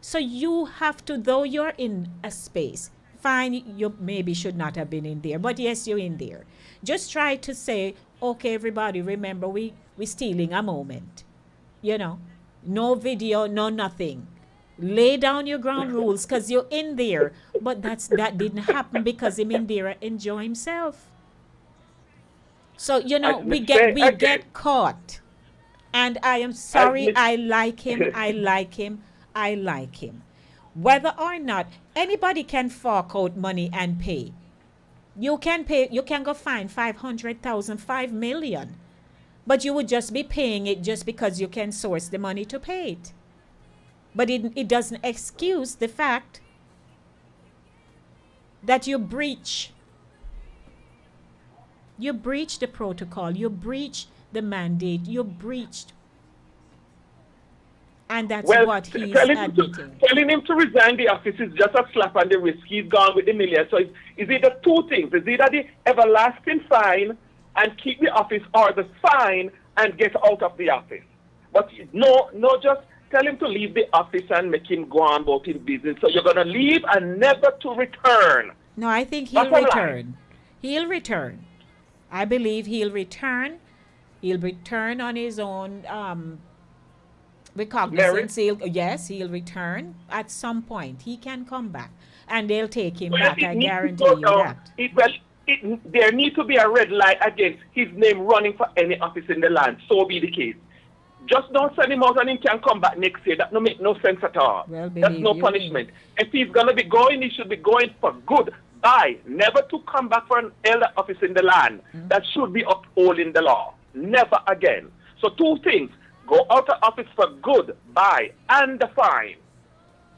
So you have to, though you're in a space, fine, you maybe should not have been in there, but yes, you're in there. Just try to say, okay, everybody, remember, we stealing a moment. You know, no video, no nothing. Lay down your ground rules because you're in there. But that didn't happen because him in there enjoy himself. So, you know, we get caught. And I am sorry, I like him. Whether or not anybody can fork out money and pay. You can go find 500,000, 5 million. But you would just be paying it just because you can source the money to pay it. But it doesn't excuse the fact that you breach the protocol, you breach the mandate, you breached. And that's what he's admitting. Telling him to resign the office is just a slap on the wrist. He's gone with the million. So it's either two things. It's either the everlasting fine and keep the office, or the fine and get out of the office. But no, just tell him to leave the office and make him go on about his business. So you're going to leave and never to return. No, I think he'll return. He'll return. I believe he'll return. He'll return on his own recognizance. He'll return at some point. He can come back. And they'll take him back. I guarantee you that. There needs to be a red light against his name running for any office in the land. So be the case. Just don't send him out and he can come back next year. That don't make no sense at all. Well, that's no punishment. If he's going to be going, he should be going for good. Bye. Never to come back for an elder office in the land. That should be upholding the law. Never again. So two things. Go out of office for good. Bye. And the fine.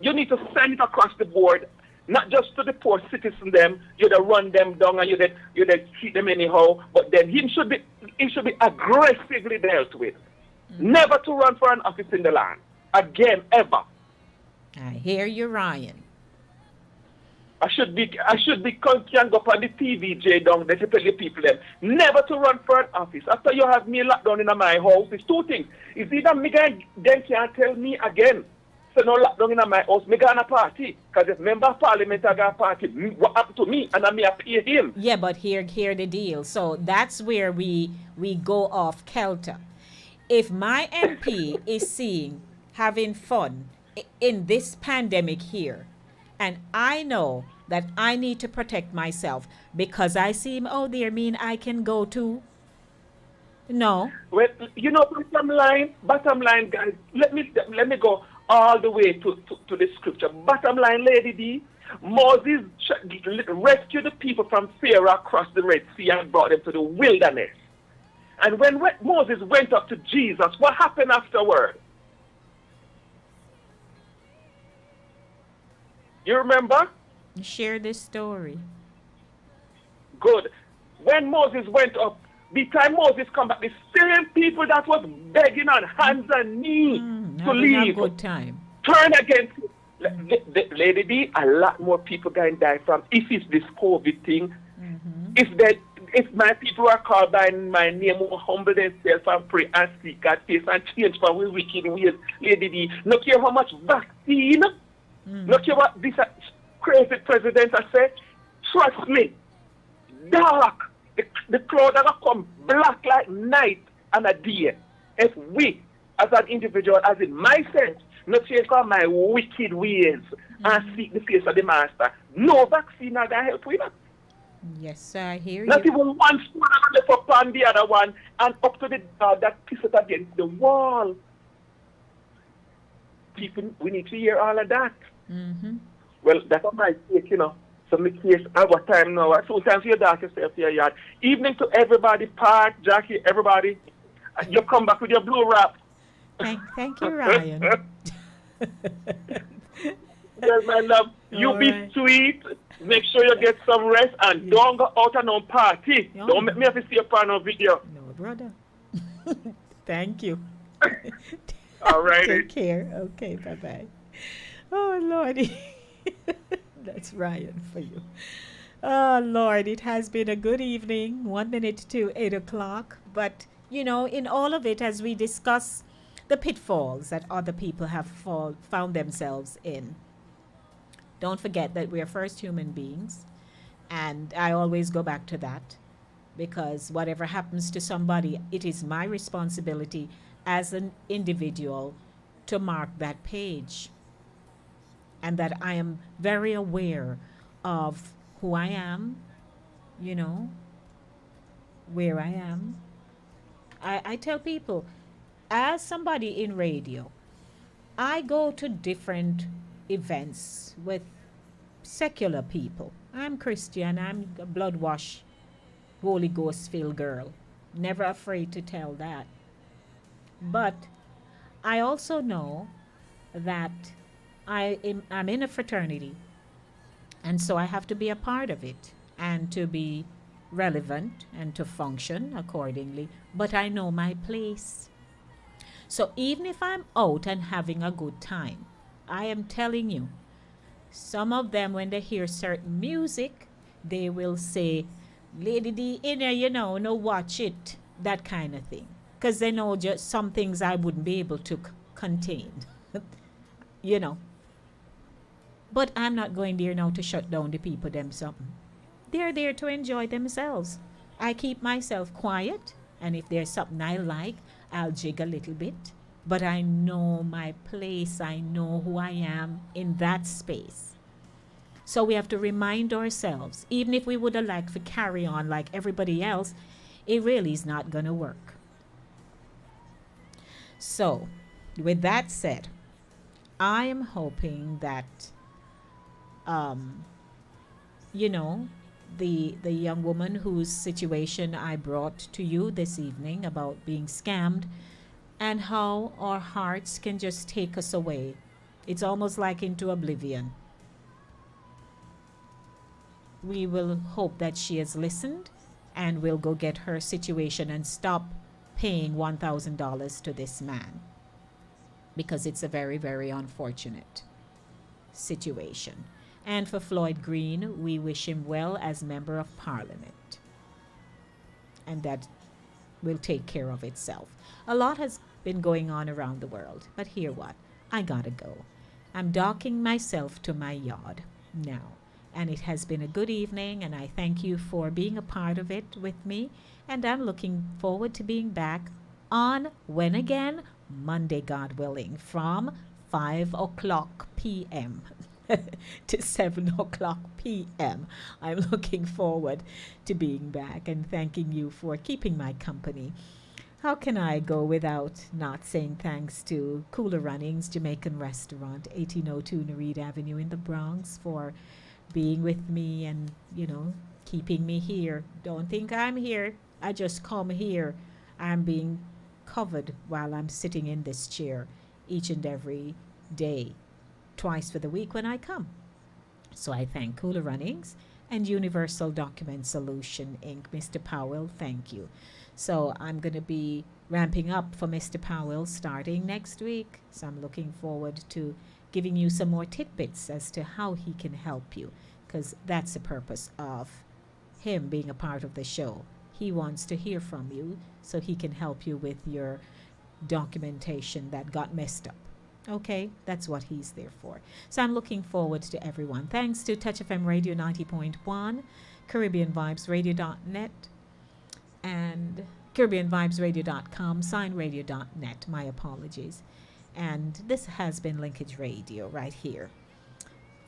You need to send it across the board. Not just to the poor citizen them, you run them down and you treat them anyhow, but then he should be aggressively dealt with. Never to run for an office in the land again, ever. I hear you, Ryan. I should be can go up on the TV, J down there to tell the people them never to run for an office. After you have me locked down in my house, it's two things. It's either me then can't tell me again. So no lockdown in my house, me gonna party. Because if member of parliament are gonna party, what happened to me? And I may pay him. Yeah, but here the deal. So that's where we go off kilter. If my MP is seeing having fun in this pandemic here, and I know that I need to protect myself because I see him out there, mean I can go too? No. Well, you know, bottom line, guys, let me go all the way to the scripture. Bottom line, Lady D, Moses rescued the people from Pharaoh across the Red Sea and brought them to the wilderness. And when Moses went up to Jesus, what happened afterward? You remember? Share this story. Good. When Moses went up, the time Moses come back, the same people that was begging on hands and knees to leave, a good time. turn against him. Lady D, a lot more people going to die from if it's this COVID thing. If my people are called by my name, will humble themselves and pray and seek God's face and change from we wicked ways, Lady D. No care how much vaccine, no care what this crazy president has said. Trust me, dark. The cloud that come black like night and a day. If we, as an individual, as in my sense, not change from my wicked ways and seek the face of the master, no vaccine are going to help with that. Yes, I hear Not you. even one stone left upon the other one, and up to the dog that pisses against the wall. People, we need to hear all of that. Well, that's what my take, you know. So my case, our time now. Sometimes your dark yourself to your yard. Evening to everybody, Park, Jackie, everybody. You come back with your blue wrap. Thank you, Ryan. Yes, my love. You All be right. sweet. Make sure you get some rest and don't go out and on party. Yeah. Don't make me have to see a porn on video. No, brother. Thank you. All right. Take care. Okay, bye-bye. Oh, Lordy. That's Ryan for you. Oh, Lord, it has been a good evening. 1 minute to 8 o'clock. But, you know, in all of it, as we discuss the pitfalls that other people have found themselves in, don't forget that we are first human beings. And I always go back to that because whatever happens to somebody, it is my responsibility as an individual to mark that page. And that I am very aware of who I am, you know, where I am. I tell people, as somebody in radio, I go to different events with secular people. I'm Christian, I'm a blood wash, Holy Ghost filled girl. Never afraid to tell that. But I also know that I'm in a fraternity, and so I have to be a part of it and to be relevant and to function accordingly. But I know my place. So even if I'm out and having a good time, I am telling you, some of them, when they hear certain music, they will say, Lady D, in here, you know, no watch it, that kind of thing. Because they know just some things I wouldn't be able to contain, you know. But I'm not going there now to shut down the people them something. They're there to enjoy themselves. I keep myself quiet, and if there's something I like, I'll jig a little bit. But I know my place. I know who I am in that space. So we have to remind ourselves, even if we would have liked to carry on like everybody else, it really is not going to work. So, with that said, I am hoping that you know, the young woman whose situation I brought to you this evening about being scammed and how our hearts can just take us away. It's almost like into oblivion. We will hope that she has listened and will go get her situation and stop paying $1,000 to this man, because it's a very, very unfortunate situation. And for Floyd Green, we wish him well as Member of Parliament. And that will take care of itself. A lot has been going on around the world, but hear what? I gotta go. I'm docking myself to my yard now. And it has been a good evening, and I thank you for being a part of it with me. And I'm looking forward to being back on when again? Monday, God willing, from 5 o'clock p.m. to 7 o'clock p.m. I'm looking forward to being back and thanking you for keeping my company. How can I go without not saying thanks to Cooler Runnings Jamaican Restaurant, 1802 Nereid Avenue in the Bronx, for being with me and, keeping me here. Don't think I'm here. I just come here. I'm being covered while I'm sitting in this chair each and every day, twice for the week when I come. So I thank Cooler Runnings and Universal Document Solution Inc. Mr. Powell, thank you. So I'm going to be ramping up for Mr. Powell starting next week. So I'm looking forward to giving you some more tidbits as to how he can help you, because that's the purpose of him being a part of the show. He wants to hear from you so he can help you with your documentation that got messed up. Okay, that's what he's there for. So I'm looking forward to everyone. Thanks to Touch FM Radio 90.1, CaribbeanVibesRadio.net, and CaribbeanVibesRadio.com, signradio.net. My apologies. And this has been Linkage Radio right here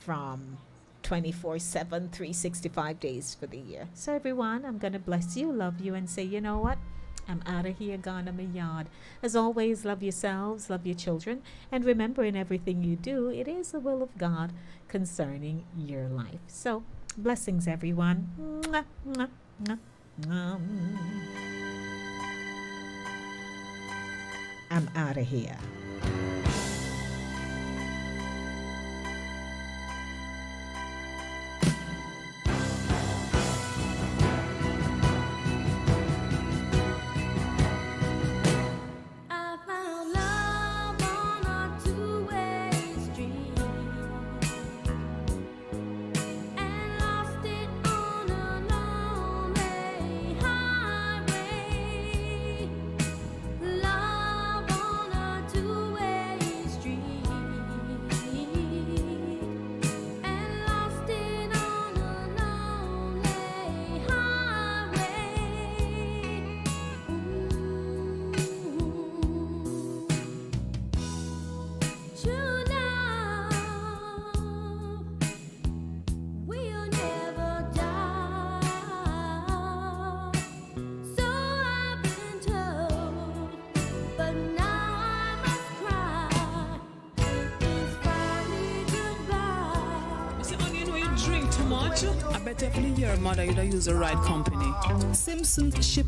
from 24/7, 365 days for the year. So everyone, I'm going to bless you, love you, and say, you know what? I'm out of here, gone on my yard. As always, love yourselves, love your children, and remember, in everything you do, it is the will of God concerning your life. So, blessings, everyone. Mwah, mwah, mwah, mwah. I'm out of here. I found love on a two-way street and lost it on a lonely highway. Love on a two-way street and lost it on a lonely highway. True love will never die. So I've been told, but now I must cry. It's finally goodbye. You see, when you drink too much, I bet definitely your mother you'd use the right company. Simpson ship